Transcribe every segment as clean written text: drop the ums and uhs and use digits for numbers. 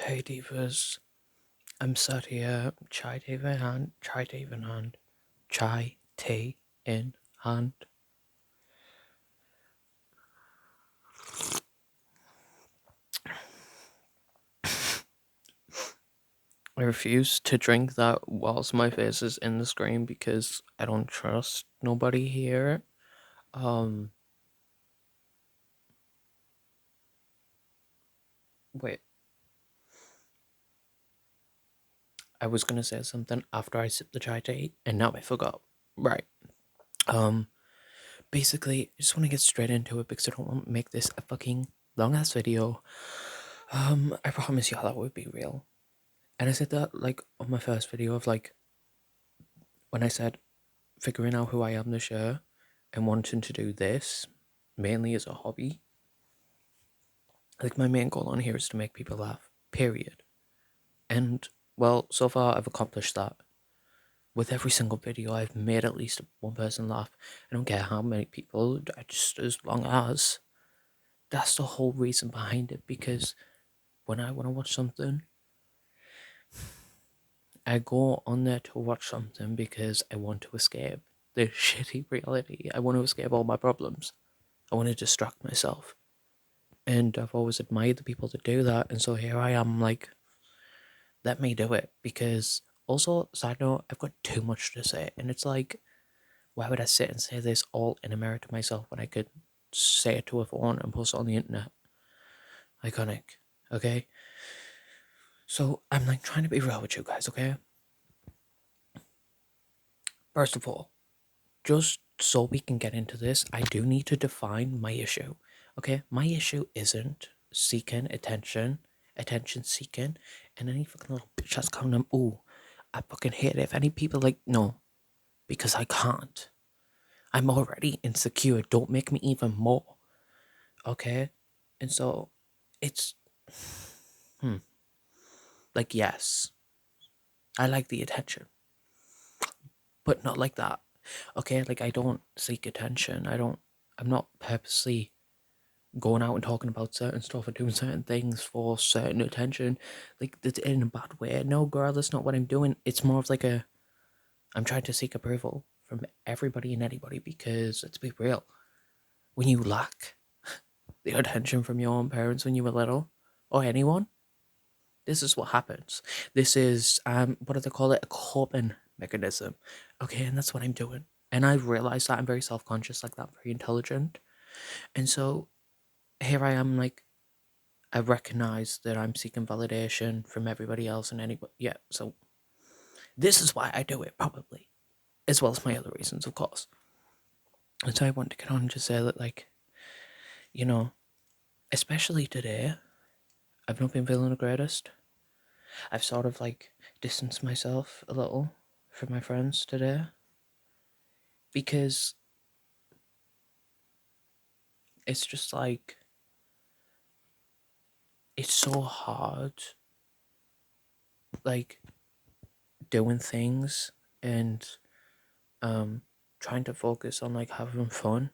Hey divas, I'm sat here, chai diva in hand, chai diva in hand, chai tea in hand. I refuse to drink that whilst my face is in the screen because I don't trust nobody here. Wait, I was gonna say something after I sipped the chai tea and now I forgot. Right. Um, Basically, I just want to get straight into it because I don't want to make this a fucking long ass video. I promise y'all that would be real. And I said that like on my first video of like when I said figuring out who I am this year and wanting to do this mainly as a hobby. Like my main goal on here is to make people laugh. Period. And well, so far I've accomplished that. With every single video, I've made at least one person laugh. I don't care how many people, just as long as that's the whole reason behind it. Because when I want to watch something, I go on there to watch something because I want to escape the shitty reality. I want to escape all my problems. I want to distract myself. And I've always admired the people that do that. And so here I am, like, let me do it. Because also, side note, I've got too much to say. And it's like, why would I sit and say this all in a mirror to myself when I could say it to a phone and post it on the internet? Iconic. Okay? So I'm like trying to be real with you guys, okay? First of all, just so we can get into this, I do need to define my issue. Okay, my issue isn't seeking attention seeking, and any fucking little bitch that's calling them. Ooh, I fucking hate it. If any people like no, because I can't. I'm already insecure. Don't make me even more. Okay, and so it's like yes, I like the attention, but not like that. Okay, like I don't seek attention. I'm not purposely going out and talking about certain stuff or doing certain things for certain attention, like that's in a bad way. No, girl, that's not what I'm doing. It's more of like I'm trying to seek approval from everybody and anybody because let's be real, when you lack the attention from your own parents when you were little or anyone, this is what happens. This is what do they call it? A coping mechanism. Okay, and that's what I'm doing. And I've realized that I'm very self-conscious like that, very intelligent. And so here I am like I recognize that I'm seeking validation from everybody else and anybody. Yeah, so this is why I do it, probably, as well as my other reasons, of course. And so I want to get on and just say that, like, you know, especially today, I've not been feeling the greatest. I've sort of like distanced myself a little from my friends today because it's just like it's so hard, like doing things and trying to focus on like having fun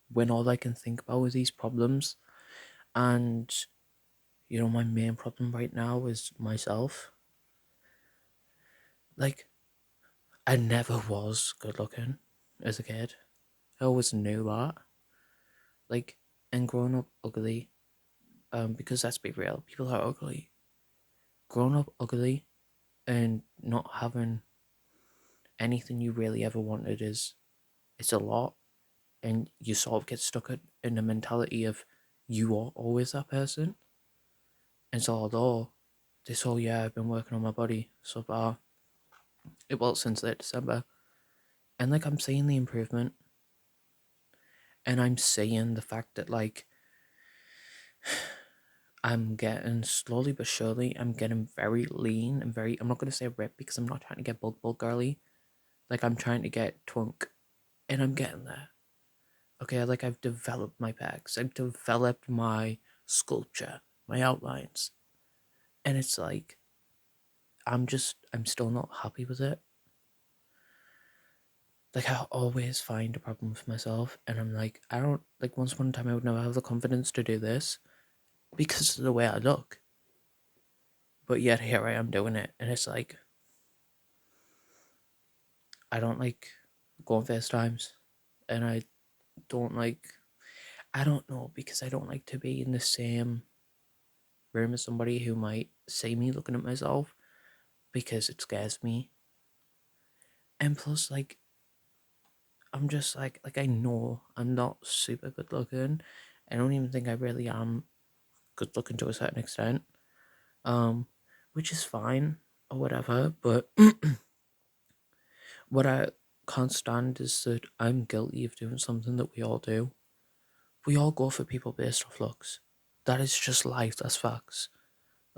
when all I can think about is these problems. And, my main problem right now is myself. Like, I never was good looking as a kid. I always knew that. Like, and growing up ugly, because let's be real, people are ugly. Growing up ugly and not having anything you really ever wanted it's a lot. And you sort of get stuck in the mentality of you are always that person. And so although this whole year I've been working on my body so far, it was since late December, and like I'm seeing the improvement, and I'm seeing the fact that like I'm getting slowly but surely, I'm getting very lean and very. I'm not gonna say ripped because I'm not trying to get bulk girly. Like I'm trying to get twunk, and I'm getting there. Okay, like I've developed my pecs, I've developed my sculpture, my outlines, and it's like I'm still not happy with it. Like I always find a problem with myself, and I'm like, I don't like. Once upon a time, I would never have the confidence to do this because of the way I look. But yet here I am doing it, and it's like I don't like going FaceTimes, and I don't like. I don't know because I don't like to be in the same room as somebody who might see me looking at myself because it scares me. And plus, like, I'm just like I know I'm not super good looking. I don't even think I really am good looking to a certain extent. Um, which is fine or whatever. But what I can't stand is that I'm guilty of doing something that we all do. We all go for people based off looks. That is just life. That's facts.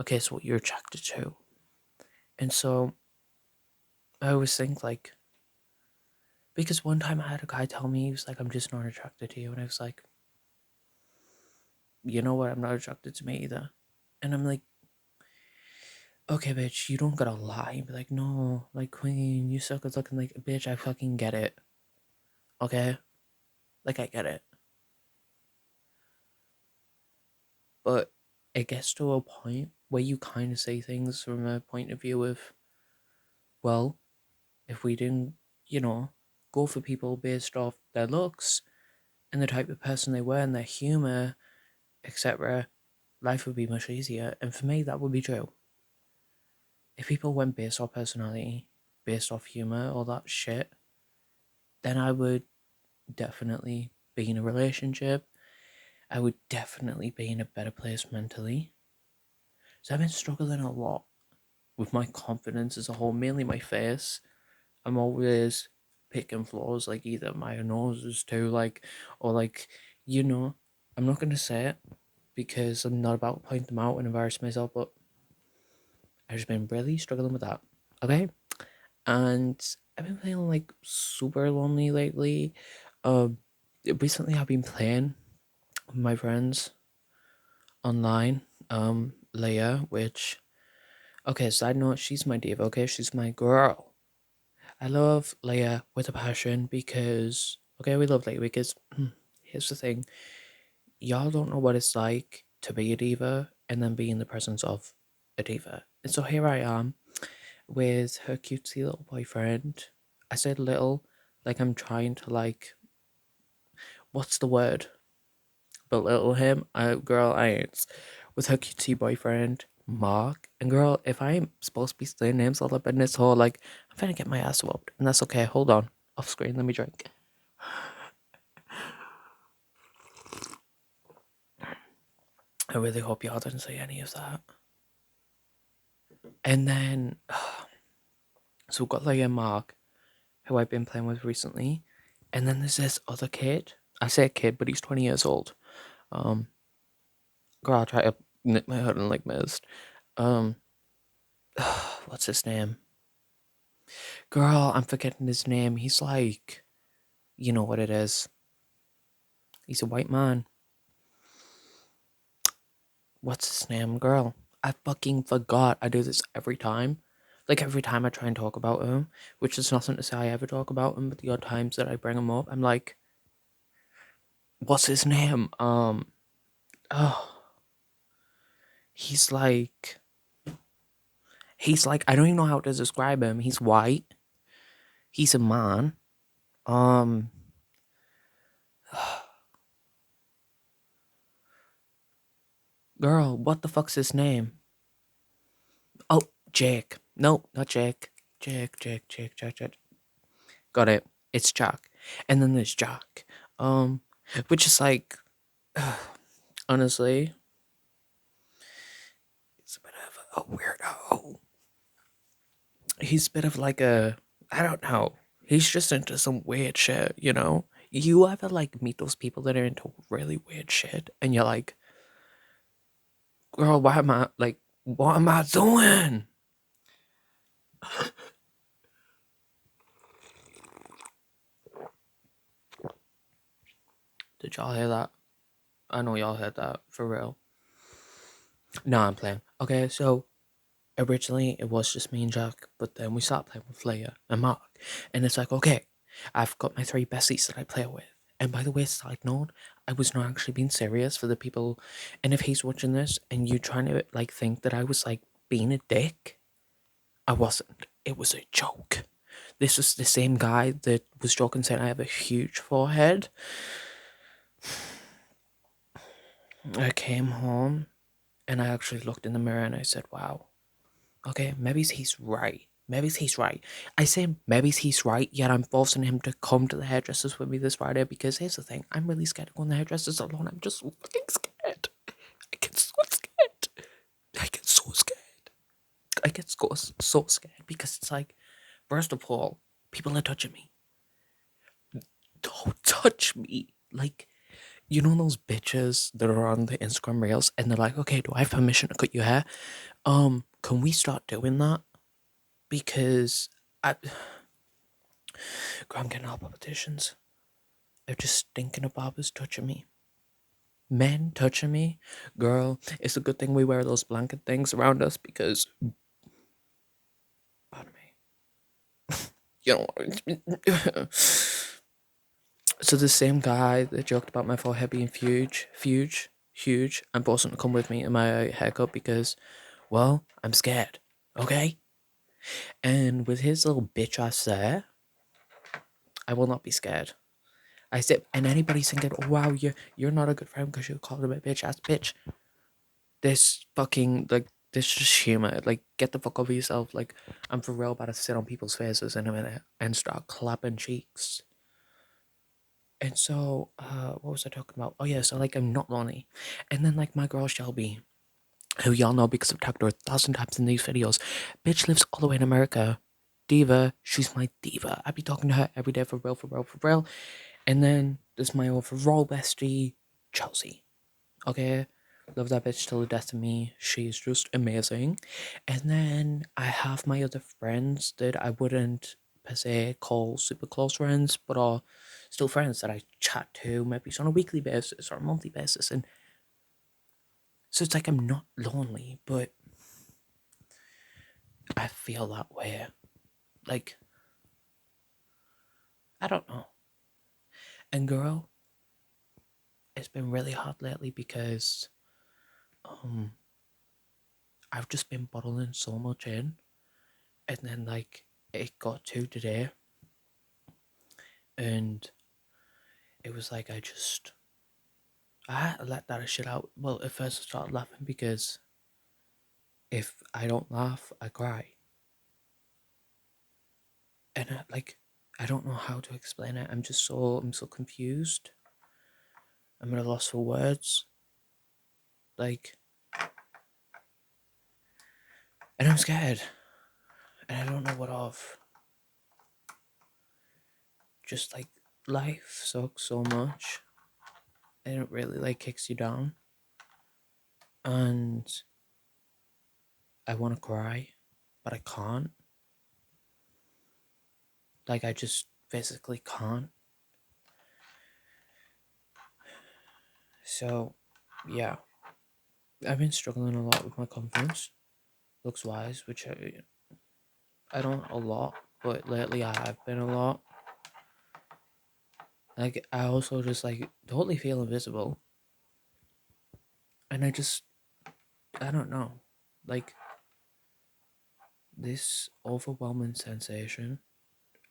Okay, so what you're attracted to, and so I always think like because one time I had a guy tell me he was like, "I'm just not attracted to you," and I was like, "You know what? I'm not attracted to me either." And I'm like, "Okay, bitch, you don't gotta lie." And be like, "No, like Queen, you so good looking." Like, bitch, I fucking get it. Okay, like I get it, but it gets to a point where you kind of say things from a point of view of, well, if we didn't, you know, go for people based off their looks and the type of person they were and their humor, etc., life would be much easier. And for me, that would be true. If people went based off personality, based off humor, all that shit, then I would definitely be in a relationship. I would definitely be in a better place mentally. So I've been struggling a lot with my confidence as a whole, mainly my face. I'm always picking flaws, like either my nose is too, like, or like, you know, I'm not gonna say it because I'm not about to point them out and embarrass myself, but I've just been really struggling with that. Okay, and I've been feeling like super lonely lately. Um, Recently I've been playing with my friends online. Leia, which okay, side note, she's my diva. Okay, she's my girl. I love Leia with a passion because okay, we love Leia because here's the thing: y'all don't know what it's like to be a diva and then be in the presence of a diva. And so here I am with her cutesy little boyfriend. I said little, like I'm trying to like, what's the word? Belittle him. Girl, I ain't. With her cutesy boyfriend, Mark. And girl, if I'm supposed to be saying names all up in this hole, like, I'm finna get my ass whooped. And that's okay. Hold on. Off screen, let me drink. I really hope y'all didn't say any of that. And then, so we've got like a Mark, who I've been playing with recently. And then there's this other kid. I say a kid, but he's 20 years old. Um, Girl, I'll try to nip my hood and like mist. Um, what's his name? Girl, I'm forgetting his name. He's like, you know what it is. He's a white man. What's his name, girl? I fucking forgot. I do this every time. Like every time I try and talk about him, which is nothing to say I ever talk about him, but the odd times that I bring him up, I'm like, what's his name? Oh, he's like, I don't even know how to describe him. He's white. He's a man. Um, Girl, what the fuck's his name? Oh, Jake. No, not Jake. Jake. Got it. It's Jack. And then there's Jack. Which is like, honestly, he's a bit of a weirdo. He's a bit of like a, I don't know. He's just into some weird shit, you know? You ever like meet those people that are into really weird shit and you're like, girl, what am I doing? Did y'all hear that? I know y'all heard that, for real. No, I'm playing. Okay, so originally it was just me and Jack, but then we started playing with Leia and Mark. And it's like, okay, I've got my three besties that I play with. And by the way, side note, I was not actually being serious for the people. And if he's watching this and you trying to like think that I was like being a dick. I wasn't. It was a joke. This was the same guy that was joking saying I have a huge forehead. I came home and I actually looked in the mirror and I said, wow, okay, maybe he's right. Maybe he's right. I say maybe he's right, yet I'm forcing him to come to the hairdressers with me this Friday because here's the thing, I'm really scared of going to the hairdressers alone. I'm just so fucking scared. I get so scared. I get so scared. I get so scared because it's like, first of all, people are touching me. Don't touch me. Like, you know those bitches that are on the Instagram reels and they're like, okay, do I have permission to cut your hair? Can we start doing that? Because I I'm getting all palpitations. They're just thinking of barbers touching me. Men touching me. Girl, it's a good thing we wear those blanket things around us because pardon me. You know. So the same guy that joked about my forehead being huge, I'm forcing him to come with me in my haircut because, well, I'm scared. Okay? And with his little bitch ass there, I will not be scared. I said, and anybody's thinking, oh wow, you're not a good friend because you called him a bitch ass bitch. This fucking like this just humor. Like, get the fuck over yourself. Like, I'm for real about to sit on people's faces in a minute and start clapping cheeks. And so, what was I talking about? Oh yeah, so like I'm not lonely. And then like my girl Shelby, who y'all know because I've talked to her 1,000 times in these videos. Bitch lives all the way in America. Diva, she's my diva. I be talking to her every day for real, for real, for real. And then there's my overall bestie, Chelsea. Okay? Love that bitch till the death of me. She's just amazing. And then I have my other friends that I wouldn't per se call super close friends, but are still friends that I chat to maybe on a weekly basis or a monthly basis. And so it's like I'm not lonely, but I feel that way. Like, I don't know. And girl, it's been really hard lately because I've just been bottling so much in, and then like it got to today, and it was like I had to let that shit out. Well, at first I started laughing because if I don't laugh, I cry, and I don't know how to explain it. I'm so confused. I'm at a loss for words. Like, and I'm scared, and I don't know what of. Just like life sucks so much, and it really like kicks you down, and I want to cry, but I can't. Like, I just physically can't. So, yeah, I've been struggling a lot with my confidence, looks wise, which I don't a lot, but lately I have been a lot. Like, I also just like totally feel invisible, and I don't know, like this overwhelming sensation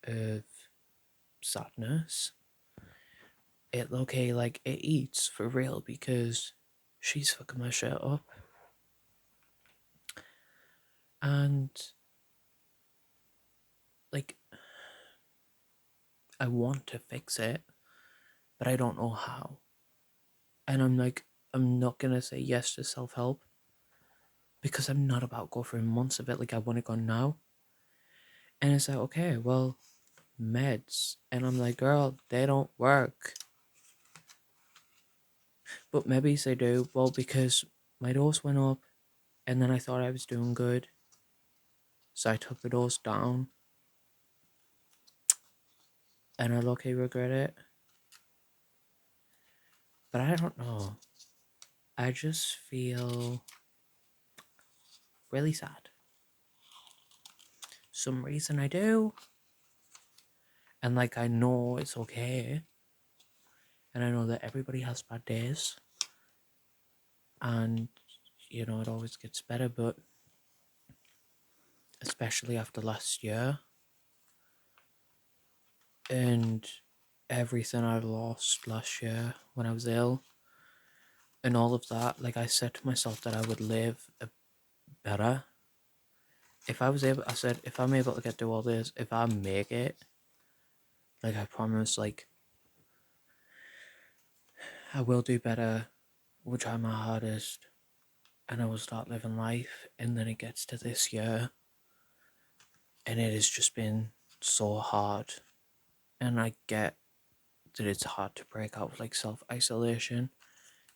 of sadness. It okay, like it eats for real because she's fucking my shit up, and like I want to fix it, but I don't know how. And I'm like, I'm not gonna say yes to self help because I'm not about go through months of it. Like, I want it gone now. And it's like, okay, well, meds. And I'm like, girl, they don't work. But maybe they do. Well, because my dose went up and then I thought I was doing good. So I took the dose down. And I low-key regret it. But I don't know. I just feel really sad. Some reason I do. And like, I know it's okay. And I know that everybody has bad days. And, you know, it always gets better. But especially after last year and everything I lost last year when I was ill and all of that. Like, I said to myself that I would live better if I was able. I said, if I'm able to get through all this, if I make it, like, I promise, like, I will do better, will try my hardest, and I will start living life. And then it gets to this year, and it has just been so hard. And I get that it's hard to break out of like self isolation,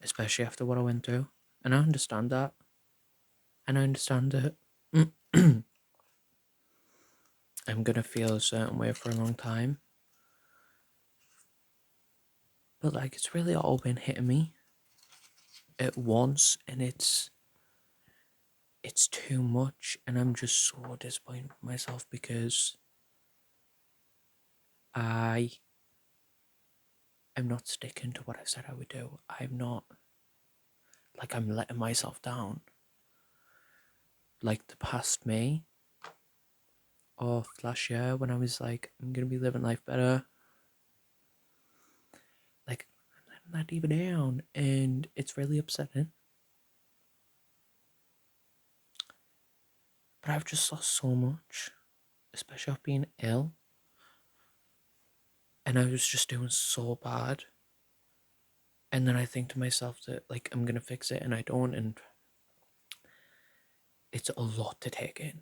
especially after what I went through. And I understand that. And I understand it. I'm gonna feel a certain way for a long time. But like, it's really all been hitting me at once, and it's too much, and I'm just so disappointed with myself because I am not sticking to what I said I would do. I'm not, like, I'm letting myself down. Like the past me of last year when I was like, I'm gonna be living life better. Like, I'm letting that diva down, and it's really upsetting. But I've just lost so much, especially after being ill. And I was just doing so bad. And then I think to myself that, like, I'm gonna fix it, and I don't, and it's a lot to take in.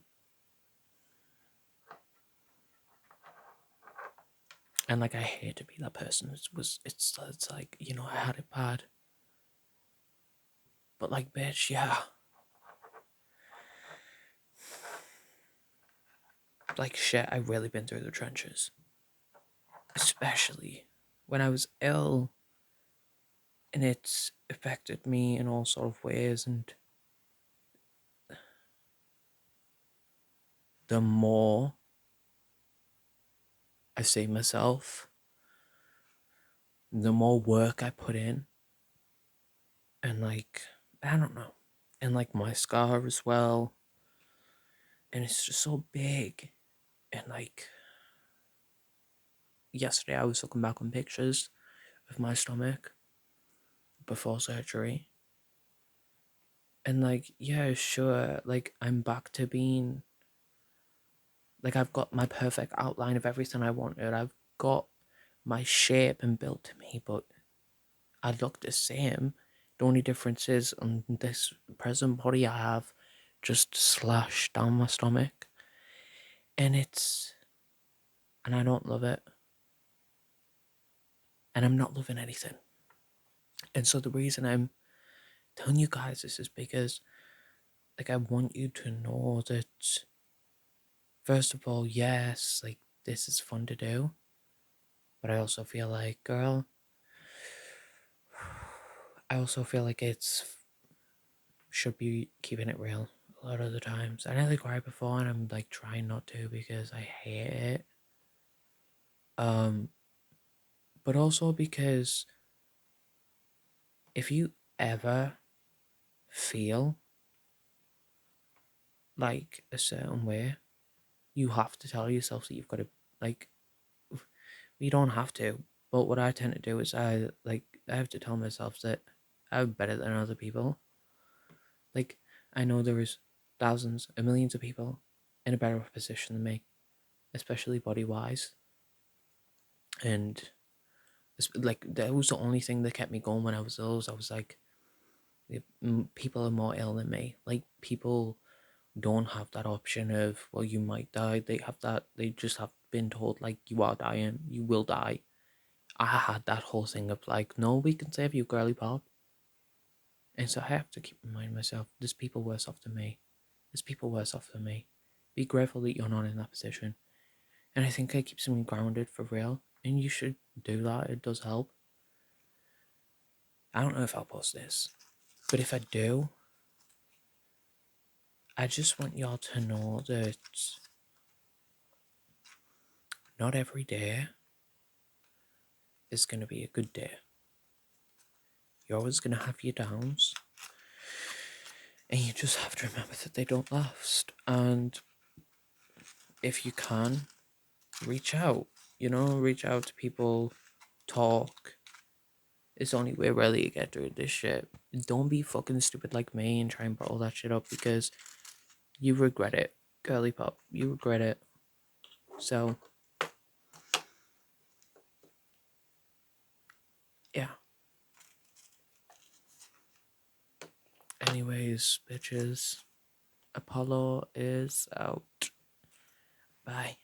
And like, I hate to be that person. It's like, you know, I had it bad. But like, bitch, yeah. Like, shit, I've really been through the trenches. Especially when I was ill, and it's affected me in all sort of ways, and the more I see myself, the more work I put in, and like, I don't know, and like my scar as well, and it's just so big. And like, yesterday I was looking back on pictures of my stomach before surgery, and like, yeah, sure, like, I'm back to being like, I've got my perfect outline of everything I wanted. I've got my shape and built to me, but I look the same. The only difference is on this present body I have just slashed down my stomach. And and I don't love it. And I'm not loving anything. And so the reason I'm telling you guys this is because, like, I want you to know that, first of all, yes, like, this is fun to do. But I also feel like, girl, I also feel like it's should be keeping it real a lot of the times. I nearly cried before, and I'm like trying not to because I hate it. Um, but also because if you ever feel like a certain way, you have to tell yourself that you've got to, like, you don't have to. But what I tend to do is I have to tell myself that I'm better than other people. Like, I know there is thousands and millions of people in a better position than me, especially body wise. And like, that was the only thing that kept me going when I was ill. I was like, people are more ill than me. Like, people don't have that option of, well, you might die. They have that. They just have been told, like, you are dying. You will die. I had that whole thing of like, no, we can save you, girly pop. And so I have to keep reminding myself, there's people worse off than me. There's people worse off than me. Be grateful that you're not in that position. And I think it keeps me grounded for real. And you should do that. It does help. I don't know if I'll post this, but if I do, I just want y'all to know that not every day is going to be a good day. You're always going to have your downs, and you just have to remember that they don't last. And if you can, reach out. Reach out to people, talk. It's the only way really to get through this shit. Don't be fucking stupid like me and try and bottle that shit up, because you regret it, girly pop. You regret it. So, yeah. Anyways, bitches, Apollo is out. Bye.